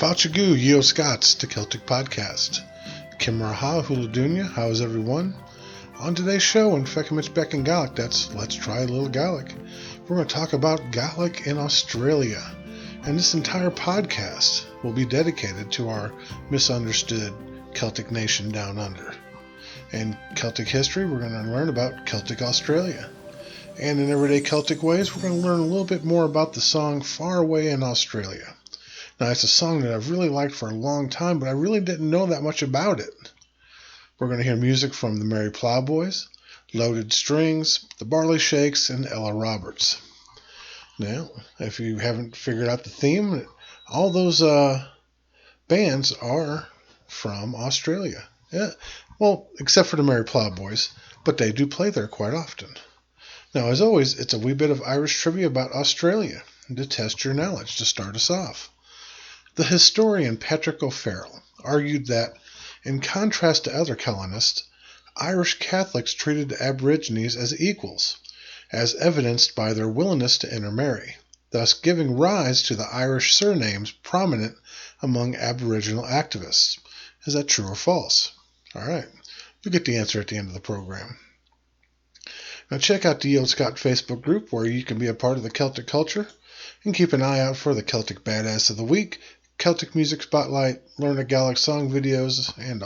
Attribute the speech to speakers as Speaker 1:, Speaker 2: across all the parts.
Speaker 1: Fauchagoo, Olde Scot the Celtic podcast. Kimraha Huladunya, how is everyone? On today's show in Feuchamaich, Beagan, Gaelic, that's Let's Try a Little Gaelic. We're going to talk about Gaelic in Australia. And this entire podcast will be dedicated to our misunderstood Celtic nation down under. In Celtic history, we're going to learn about Celtic Australia. And in everyday Celtic ways, we're going to learn a little bit more about the song Far Away in Australia. Now, it's a song that I've really liked for a long time, but I really didn't know that much about it. We're going to hear music from the Merry Ploughboys, Loaded Strings, the Barley Shakes, and Ella Roberts. Now, if you haven't figured out the theme, all those bands are from Australia. Yeah, well, except for the Merry Ploughboys, but they do play there quite often. Now, as always, it's a wee bit of Irish trivia about Australia to test your knowledge to start us off. The historian Patrick O'Farrell argued that, in contrast to other colonists, Irish Catholics treated the Aborigines as equals, as evidenced by their willingness to intermarry, thus giving rise to the Irish surnames prominent among Aboriginal activists. Is that true or false? All right, you'll get the answer at the end of the program. Now check out the Olde Scot Facebook group where you can be a part of the Celtic culture and keep an eye out for the Celtic Badass of the Week, Celtic Music Spotlight, Learn a Gaelic Song videos, and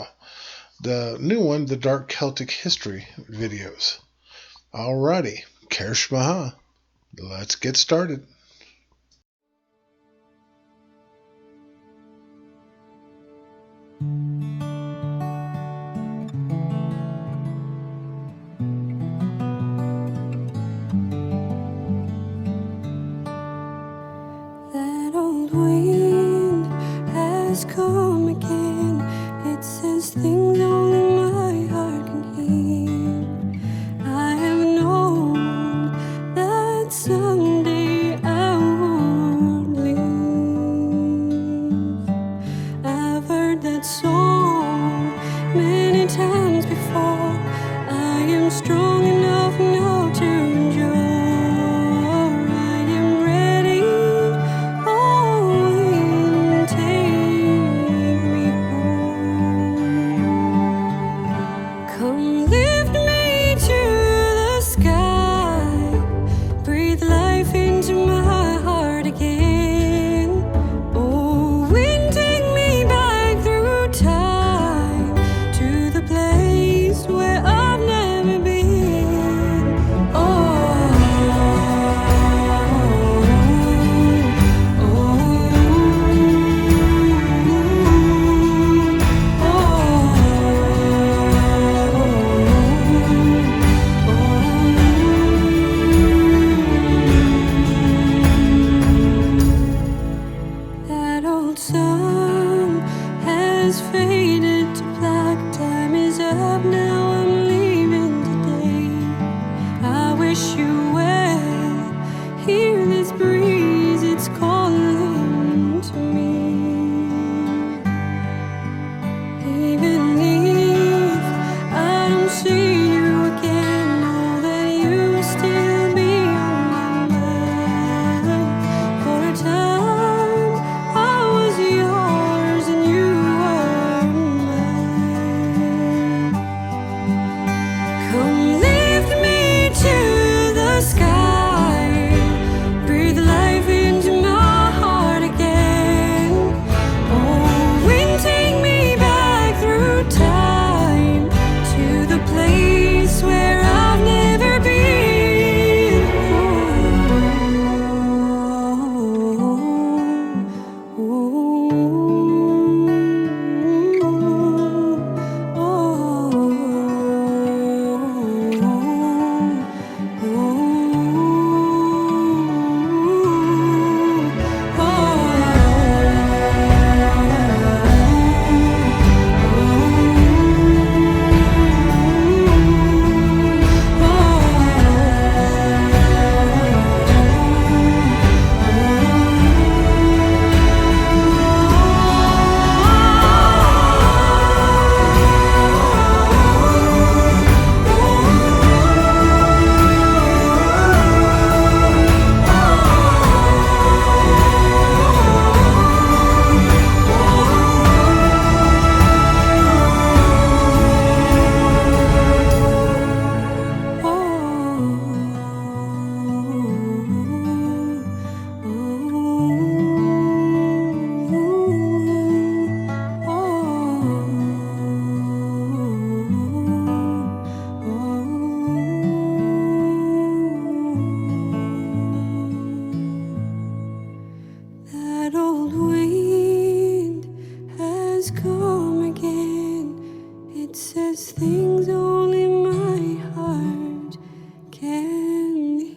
Speaker 1: the new one, the Dark Celtic History videos. Alrighty, Kershmaha, let's get started.
Speaker 2: That old wind has come again. It says things only my heart can hear. I have known that someday I would leave. I've heard that song many times before. I am strong enough now to endure. cold wind has come again. It says things only my heart can hear.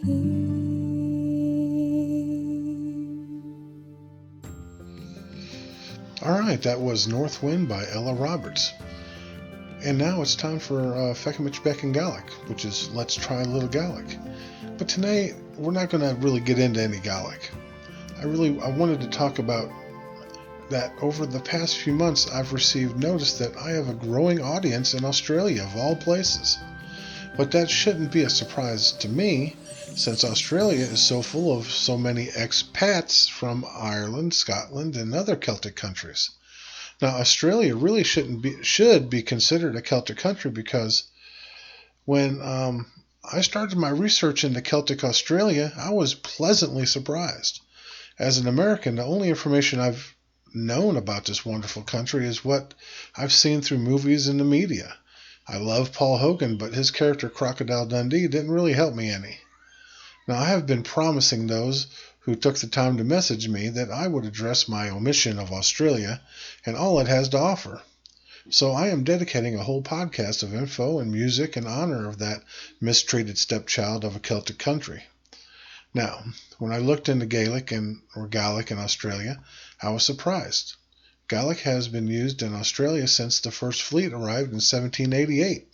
Speaker 1: All right, that was North Wind by Ella Roberts. And now it's time for Feuchamaich Beagan Gaelic, which is Let's Try a Little Gaelic. But today, we're not going to really get into any Gaelic. I wanted to talk about that over the past few months I've received notice that I have a growing audience in Australia, of all places. But that shouldn't be a surprise to me, since Australia is so full of so many expats from Ireland, Scotland, and other Celtic countries. Now, Australia really should be considered a Celtic country, because when I started my research into Celtic Australia, I was pleasantly surprised. As an American, the only information I've known about this wonderful country is what I've seen through movies and the media. I love Paul Hogan, but his character Crocodile Dundee didn't really help me any. Now, I have been promising those who took the time to message me that I would address my omission of Australia and all it has to offer. So I am dedicating a whole podcast of info and music in honor of that mistreated stepchild of a Celtic country. Now, when I looked into Gaelic in Australia, I was surprised. Gaelic has been used in Australia since the first fleet arrived in 1788.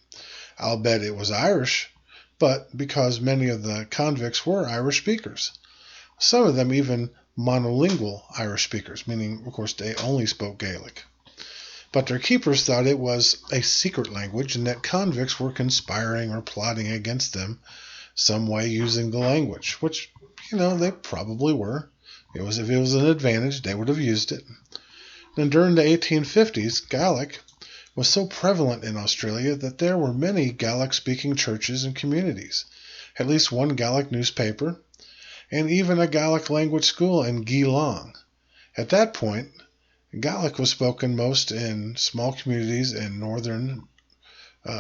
Speaker 1: I'll bet it was Irish, but because many of the convicts were Irish speakers. Some of them even monolingual Irish speakers, meaning, of course, they only spoke Gaelic. But their keepers thought it was a secret language and that convicts were conspiring or plotting against them some way using the language, which, they probably were. If it was an advantage, they would have used it. Then during the 1850s, Gaelic was so prevalent in Australia that there were many Gaelic-speaking churches and communities, at least one Gaelic newspaper, and even a Gaelic language school in Gaidhlig. At that point, Gaelic was spoken most in small communities in northern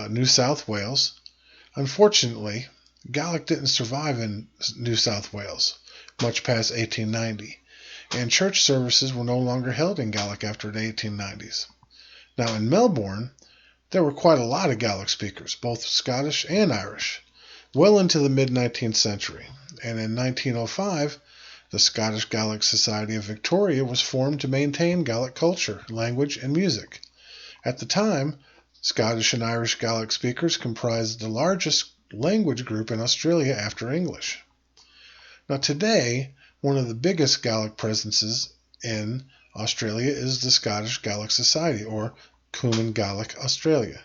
Speaker 1: New South Wales. Unfortunately, Gaelic didn't survive in New South Wales much past 1890, and church services were no longer held in Gaelic after the 1890s. Now, in Melbourne, there were quite a lot of Gaelic speakers, both Scottish and Irish, well into the mid-19th century. And in 1905, the Scottish Gaelic Society of Victoria was formed to maintain Gaelic culture, language, and music. At the time, Scottish and Irish Gaelic speakers comprised the largest language group in Australia after English. Now today, one of the biggest Gaelic presences in Australia is the Scottish Gaelic Society, or Cumann Gaelic Australia.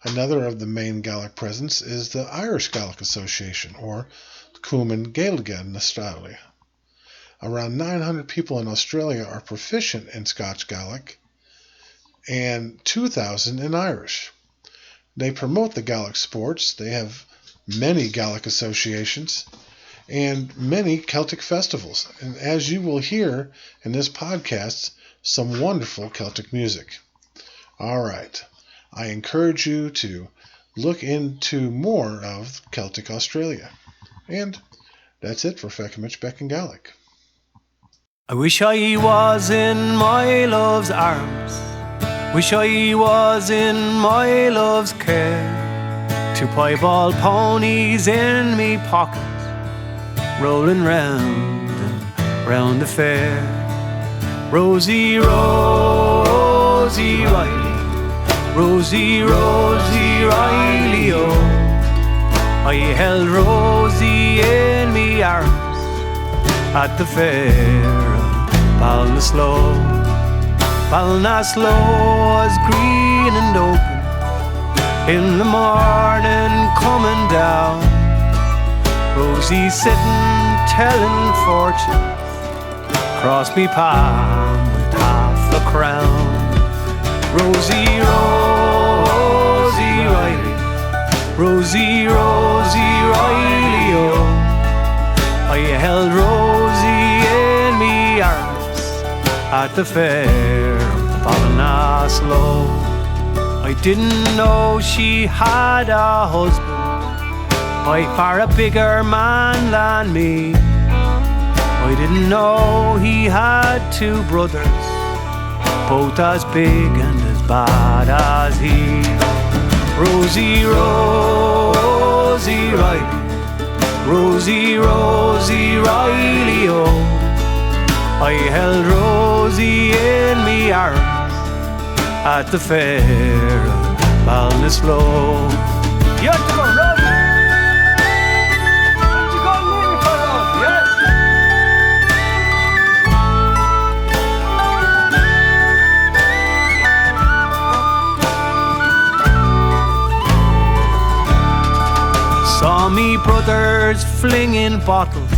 Speaker 1: Another of the main Gaelic presence is the Irish Gaelic Association, or Cumann Gaidhlig in Australia. Around 900 people in Australia are proficient in Scotch Gaelic and 2,000 in Irish. They promote the Gaelic sports. They have many Gaelic associations and many Celtic festivals. And as you will hear in this podcast, some wonderful Celtic music. All right. I encourage you to look into more of Celtic Australia. And that's it for Feuchamaich Beagan Gaelic.
Speaker 3: I wish I was in my love's arms, wish I was in my love's care, two piebald ponies in me pocket, rolling round and round the fair. Rosie, Rosie Riley, Rosie, Rosie Riley, oh, I held Rosie in me arms at the fair of Ballinasloe. Ballinasloe is green and open in the morning coming down. Rosie sitting telling fortunes across me palm with half a crown. Rosie, Rosie Riley, Rosie, Rosie Riley, oh, I held Rosie in me arms at the fair of Ballinasloe. I didn't know she had a husband, by far a bigger man than me. I didn't know he had two brothers, both as big and as bad as he. Rosie, Rosie Riley, Rosie, Rosie Riley, oh. I held Rosie in me arms at the fair of Ballinasloe. You have to go, Rosie! You have to go and leave me for Rosie, yes? Saw me brothers flinging bottles,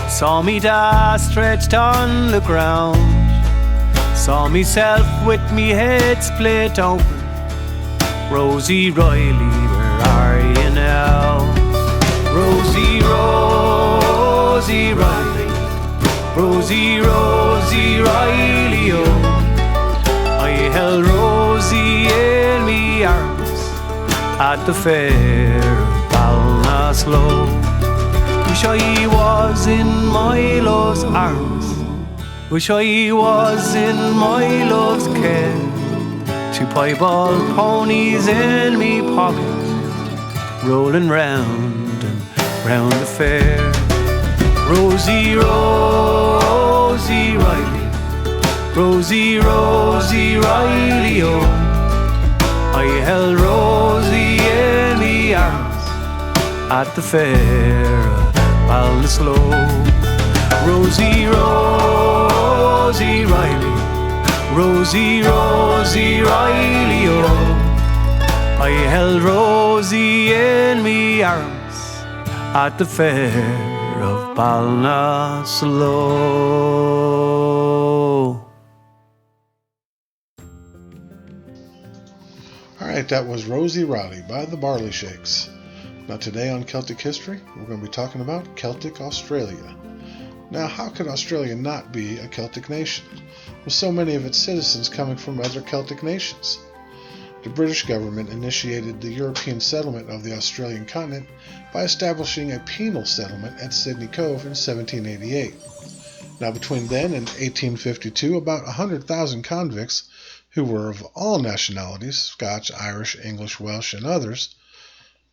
Speaker 3: saw me dad stretched on the ground, saw myself with me head split open. Rosie Riley, where are you now? Rosie, Rosie Riley, Rosie, Rosie Riley, oh. I held Rosie in me arms at the fair of Ballinasloe. Wish I was in my love's arms, wish I was in my love's care, two piebald ponies in me pocket, rolling round and round the fair. Rosie, Rosie Riley, Rosie, Rosie Riley, oh. I held Rosie in me arms at the fair of Ballinasloe. Rosie, Rosie Riley, Rosie, Rosie Riley, oh. I held Rosie in me arms at the fair of Ballinasloe.
Speaker 1: Alright, that was Rosie Riley by the Barley Shakes. Now today on Celtic History, we're going to be talking about Celtic Australia. Now, how could Australia not be a Celtic nation, with so many of its citizens coming from other Celtic nations? The British government initiated the European settlement of the Australian continent by establishing a penal settlement at Sydney Cove in 1788. Now, between then and 1852, about 100,000 convicts, who were of all nationalities, Scotch, Irish, English, Welsh, and others,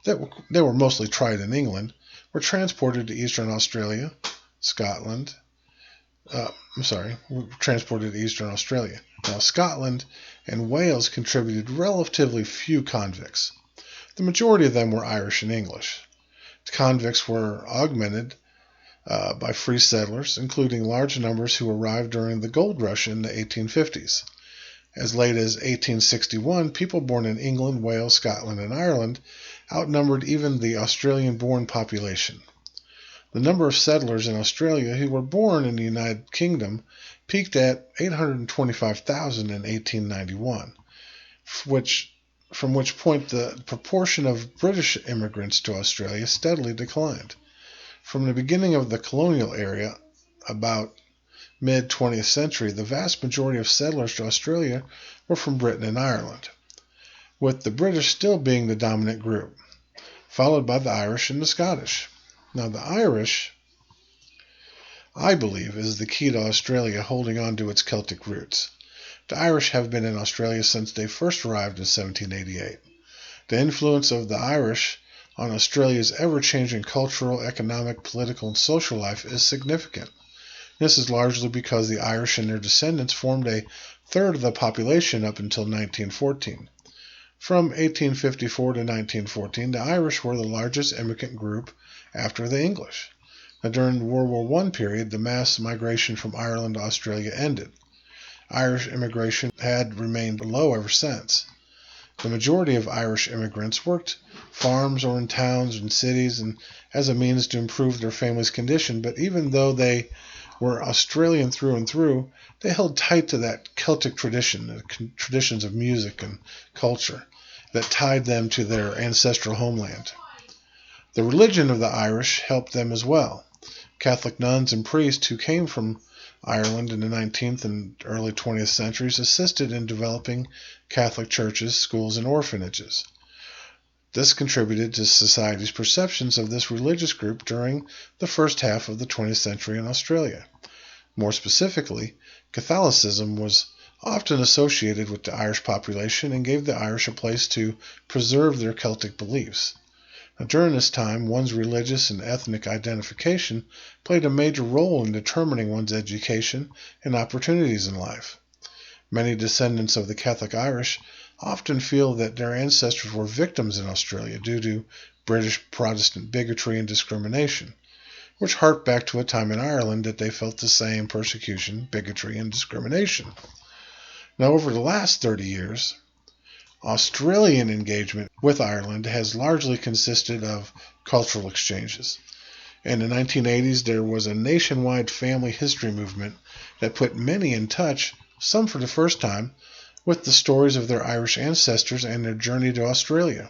Speaker 1: they were mostly tried in England, were transported to Eastern Australia, transported to Eastern Australia. Now, Scotland and Wales contributed relatively few convicts. The majority of them were Irish and English. The convicts were augmented by free settlers, including large numbers who arrived during the gold rush in the 1850s. As late as 1861, people born in England, Wales, Scotland, and Ireland outnumbered even the Australian-born population. The number of settlers in Australia who were born in the United Kingdom peaked at 825,000 in 1891, from which point the proportion of British immigrants to Australia steadily declined. From the beginning of the colonial era, about mid-20th century, the vast majority of settlers to Australia were from Britain and Ireland, with the British still being the dominant group, followed by the Irish and the Scottish. Now, the Irish, I believe, is the key to Australia holding on to its Celtic roots. The Irish have been in Australia since they first arrived in 1788. The influence of the Irish on Australia's ever-changing cultural, economic, political, and social life is significant. This is largely because the Irish and their descendants formed a third of the population up until 1914. From 1854 to 1914, the Irish were the largest immigrant group after the English. Now, during the World War I period, the mass migration from Ireland to Australia ended. Irish immigration had remained low ever since. The majority of Irish immigrants worked farms or in towns and cities and as a means to improve their family's condition, but even though they were Australian through and through, they held tight to that Celtic tradition, the traditions of music and culture that tied them to their ancestral homeland. The religion of the Irish helped them as well. Catholic nuns and priests who came from Ireland in the 19th and early 20th centuries assisted in developing Catholic churches, schools, and orphanages. This contributed to society's perceptions of this religious group during the first half of the 20th century in Australia. More specifically, Catholicism was often associated with the Irish population and gave the Irish a place to preserve their Celtic beliefs. Now, during this time, one's religious and ethnic identification played a major role in determining one's education and opportunities in life. Many descendants of the Catholic Irish often feel that their ancestors were victims in Australia due to British Protestant bigotry and discrimination, which harked back to a time in Ireland that they felt the same persecution, bigotry, and discrimination. Now, over the last 30 years, Australian engagement with Ireland has largely consisted of cultural exchanges. In the 1980s, there was a nationwide family history movement that put many in touch, some for the first time, with the stories of their Irish ancestors and their journey to Australia.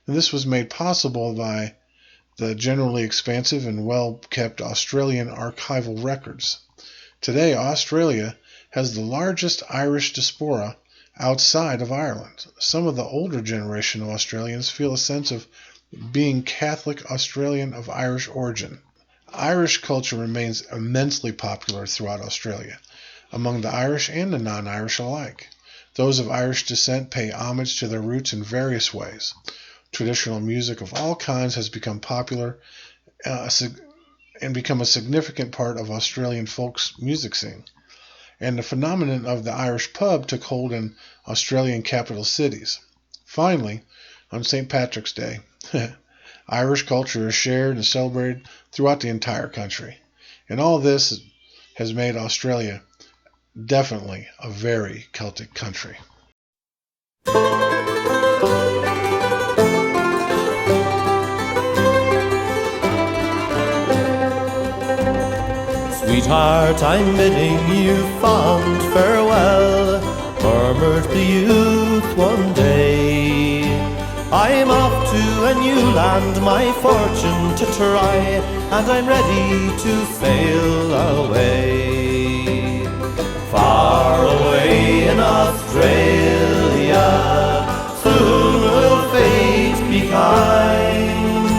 Speaker 1: And this was made possible by the generally expansive and well-kept Australian archival records. Today, Australia has the largest Irish diaspora outside of Ireland. Some of the older generation of Australians feel a sense of being Catholic Australian of Irish origin. Irish culture remains immensely popular throughout Australia, among the Irish and the non-Irish alike. Those of Irish descent pay homage to their roots in various ways. Traditional music of all kinds has become popular and become a significant part of Australian folk's music scene. And the phenomenon of the Irish pub took hold in Australian capital cities. Finally, on St. Patrick's Day, Irish culture is shared and celebrated throughout the entire country. And all this has made Australia definitely a very Celtic country.
Speaker 4: Sweetheart, I'm bidding you fond farewell, murmured the youth one day. I'm off to a new land, my fortune to try, and I'm ready to sail away. Far away in Australia, soon will fate be kind,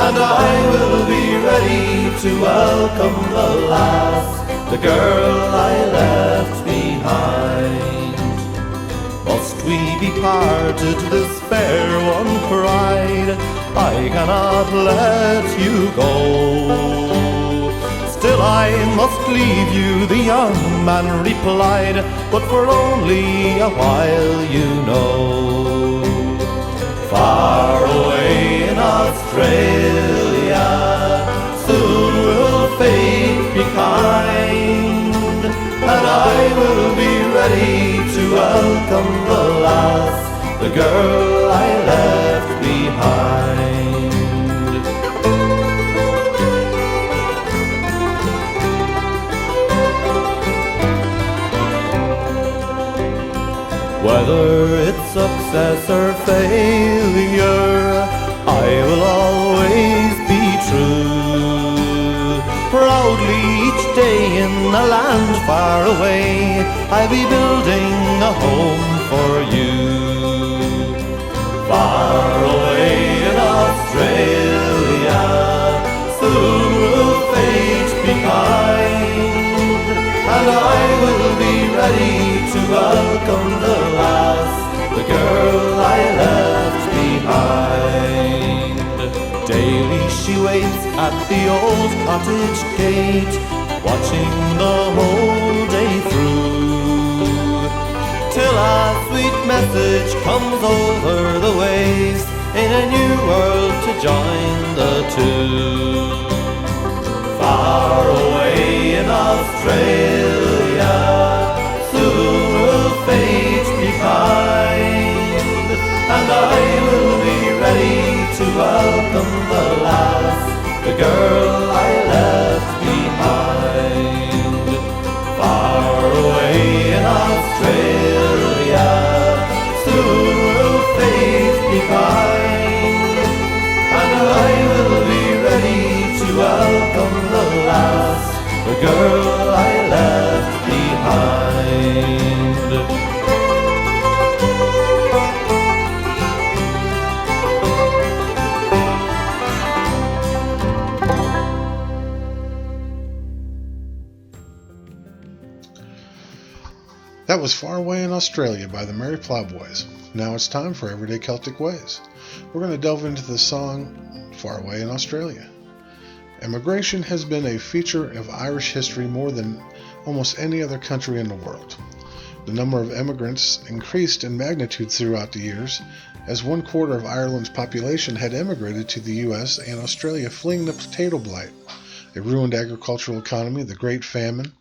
Speaker 4: and I will be ready to welcome the lass, the girl I left behind. Must we be parted, this fair one cried, I cannot let you go. Still I must leave you, the young man replied, but for only a while, you know. Far away in Australia, soon will fate be kind, and I will be ready to welcome the lass, the girl I left behind. Whether it's success or failure, I will always be true. Proudly each day in a land far away, I'll be building a home for you. Far away in Australia, soon will fate be kind, and I will be ready to welcome the lass, the girl I left behind. Daily she waits at the old cottage gate, watching the whole day through, till a sweet message comes over the waves, in a new world to join the two. Far away in Australia, soon will fate be kind, and I will be ready to welcome the lass, the girl I left behind. Far away in Australia, soon will fate be kind, and I will be ready to welcome the lass, the girl I left
Speaker 1: That was Far Away in Australia by the Merry Ploughboys. Now it's time for Everyday Celtic Ways. We're going to delve into the song Far Away in Australia. Immigration has been a feature of Irish history more than almost any other country in the world. The number of immigrants increased in magnitude throughout the years, as 1/4 of Ireland's population had immigrated to the U.S. and Australia fleeing the potato blight, a ruined agricultural economy, the Great Famine,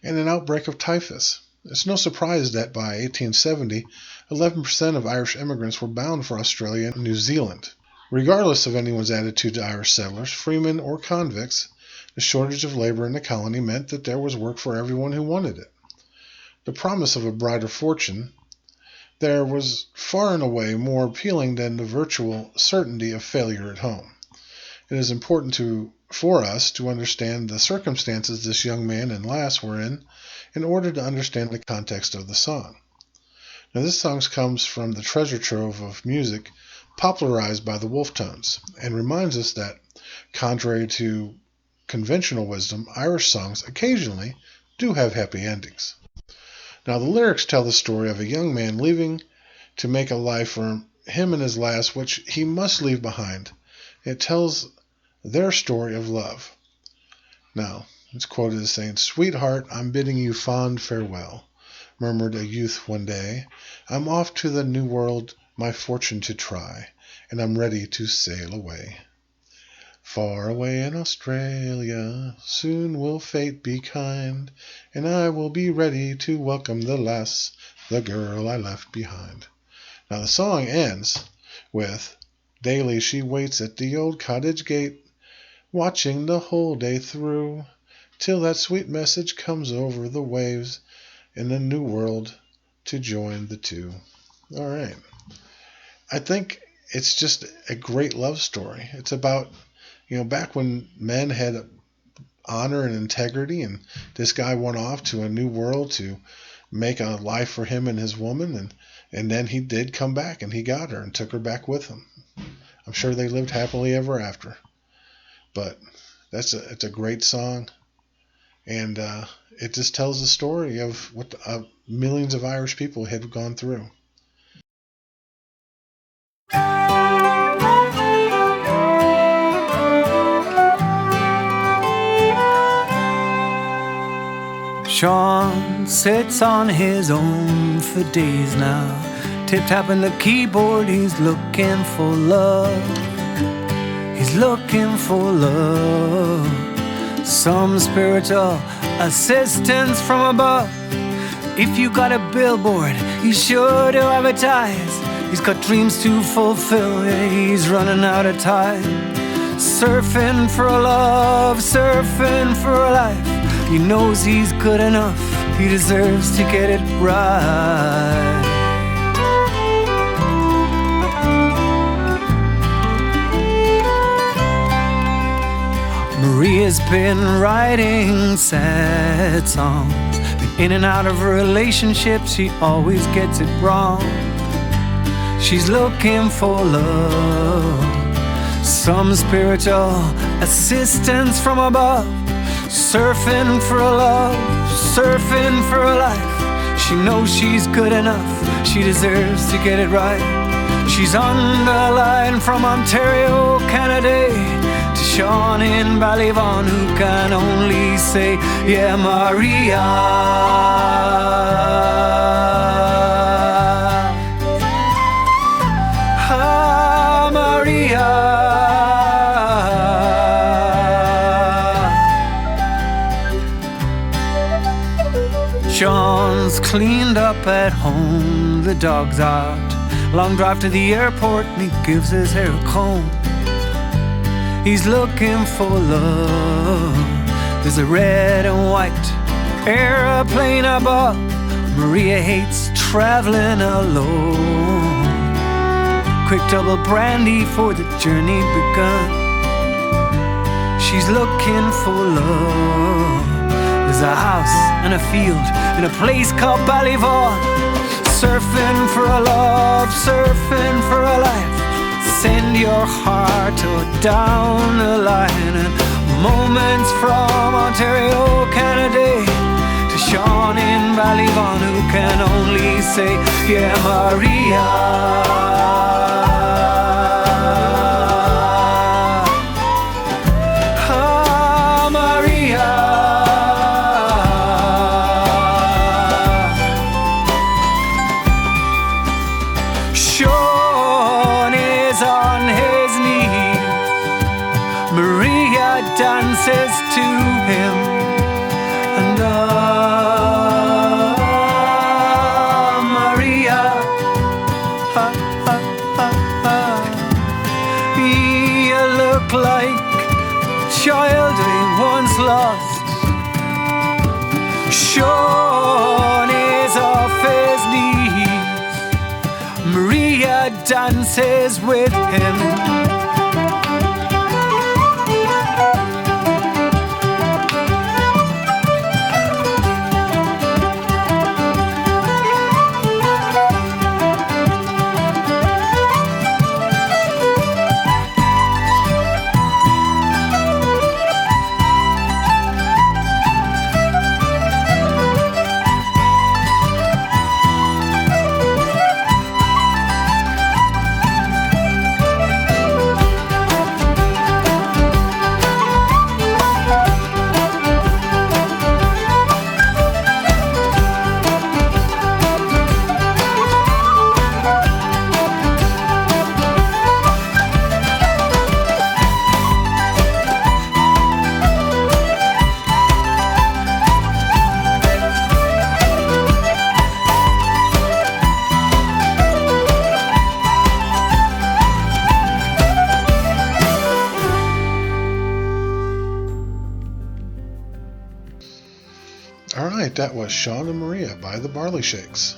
Speaker 1: and an outbreak of typhus. It's no surprise that by 1870, 11% of Irish immigrants were bound for Australia and New Zealand. Regardless of anyone's attitude to Irish settlers, freemen, or convicts, the shortage of labor in the colony meant that there was work for everyone who wanted it. The promise of a brighter fortune there was far and away more appealing than the virtual certainty of failure at home. It is important for us to understand the circumstances this young man and lass were in order to understand the context of the song. Now, this song comes from the treasure trove of music popularized by the Wolf Tones and reminds us that, contrary to conventional wisdom, Irish songs occasionally do have happy endings. Now, the lyrics tell the story of a young man leaving to make a life for him and his lass, which he must leave behind. It tells their story of love. Now, it's quoted as saying, "Sweetheart, I'm bidding you fond farewell," murmured a youth one day. "I'm off to the new world, my fortune to try, and I'm ready to sail away. Far away in Australia, soon will fate be kind, and I will be ready to welcome the lass, the girl I left behind." Now the song ends with, "Daily she waits at the old cottage gate, watching the whole day through, till that sweet message comes over the waves in the new world to join the two." All right. I think it's just a great love story. It's about, back when men had honor and integrity, and this guy went off to a new world to make a life for him and his woman, and then he did come back, and he got her and took her back with him. I'm sure they lived happily ever after. But it's a great song, and it just tells the story of what millions of Irish people had gone through.
Speaker 3: Sean sits on his own for days now, tip-tapping the keyboard, he's looking for love. He's looking for love. Some spiritual assistance from above. If you got a billboard, he's sure to advertise. He's got dreams to fulfill, yeah, he's running out of time. Surfing for a love, surfing for a life. He knows he's good enough, he deserves to get it right. Maria's been writing sad songs, been in and out of relationships, she always gets it wrong. She's looking for love, some spiritual assistance from above. Surfing for a love, surfing for a life. She knows she's good enough, she deserves to get it right. She's on the line from Ontario, Canada, to Sean in Ballyvaughan, who can only say, yeah, Maria. Ah, Maria. Sean's cleaned up at home, the dog's out. Long drive to the airport and he gives his hair a comb. He's looking for love. There's a red and white airplane above. Maria hates traveling alone. Quick double brandy for the journey begun. She's looking for love. There's a house and a field in a place called Ballyvaughan. Surfing for a love, surfing for a life. Send your heart down the line. And moments from Ontario, Canada, to Sean in Ballyvaughan who can only say, yeah, Maria. Ah, Maria. Sean is on his knees. Maria dances to him. And Maria, you look like a child we once lost. Sean is off his knees. Maria dances with him.
Speaker 1: Alright, that was Sean and Maria by the Barley Shakes.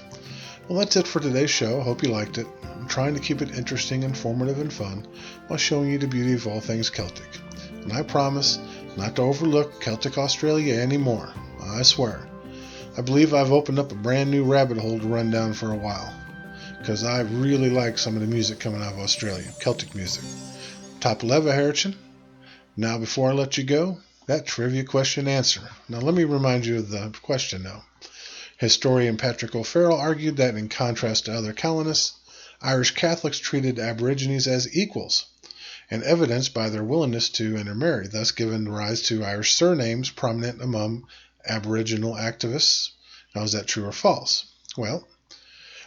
Speaker 1: Well, that's it for today's show. Hope you liked it. I'm trying to keep it interesting, informative, and fun while showing you the beauty of all things Celtic. And I promise not to overlook Celtic Australia anymore. I swear. I believe I've opened up a brand new rabbit hole to run down for a while, because I really like some of the music coming out of Australia, Celtic music. Top leva Herichin. Now, before I let you go, that trivia question answer. Now, let me remind you of the question now. Historian Patrick O'Farrell argued that in contrast to other colonists, Irish Catholics treated Aborigines as equals, and evidenced by their willingness to intermarry, thus giving rise to Irish surnames prominent among Aboriginal activists. Now, is that true or false? Well,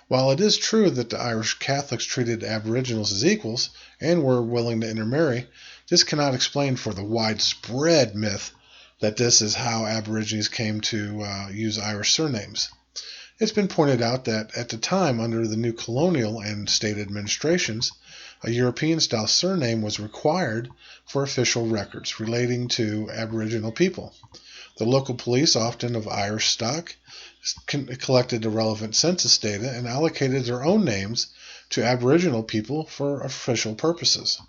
Speaker 1: while it is true that the Irish Catholics treated Aboriginals as equals and were willing to intermarry, this cannot explain for the widespread myth that this is how Aborigines came to use Irish surnames. It's been pointed out that at the time, under the new colonial and state administrations, a European-style surname was required for official records relating to Aboriginal people. The local police, often of Irish stock, collected the relevant census data and allocated their own names to Aboriginal people for official purposes.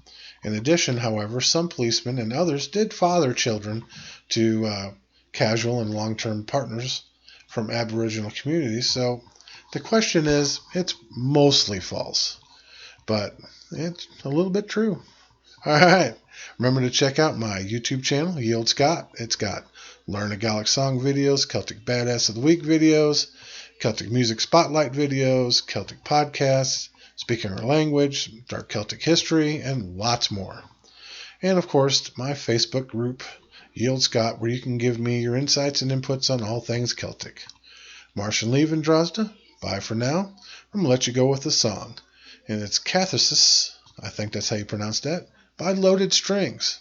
Speaker 1: In addition, however, some policemen and others did father children to casual and long-term partners from Aboriginal communities, so the question is, it's mostly false, but it's a little bit true. Alright, remember to check out my YouTube channel, Olde Scot. It's got Learn a Gaelic Song videos, Celtic Badass of the Week videos, Celtic Music Spotlight videos, Celtic podcasts, Speaking Our Language, Dark Celtic History, and lots more. And of course, my Facebook group, Olde Scot, where you can give me your insights and inputs on all things Celtic. Martian Leave and Drozda, bye for now. I'm going to let you go with the song. And it's Catharsis, I think that's how you pronounce that, by Loaded Strings.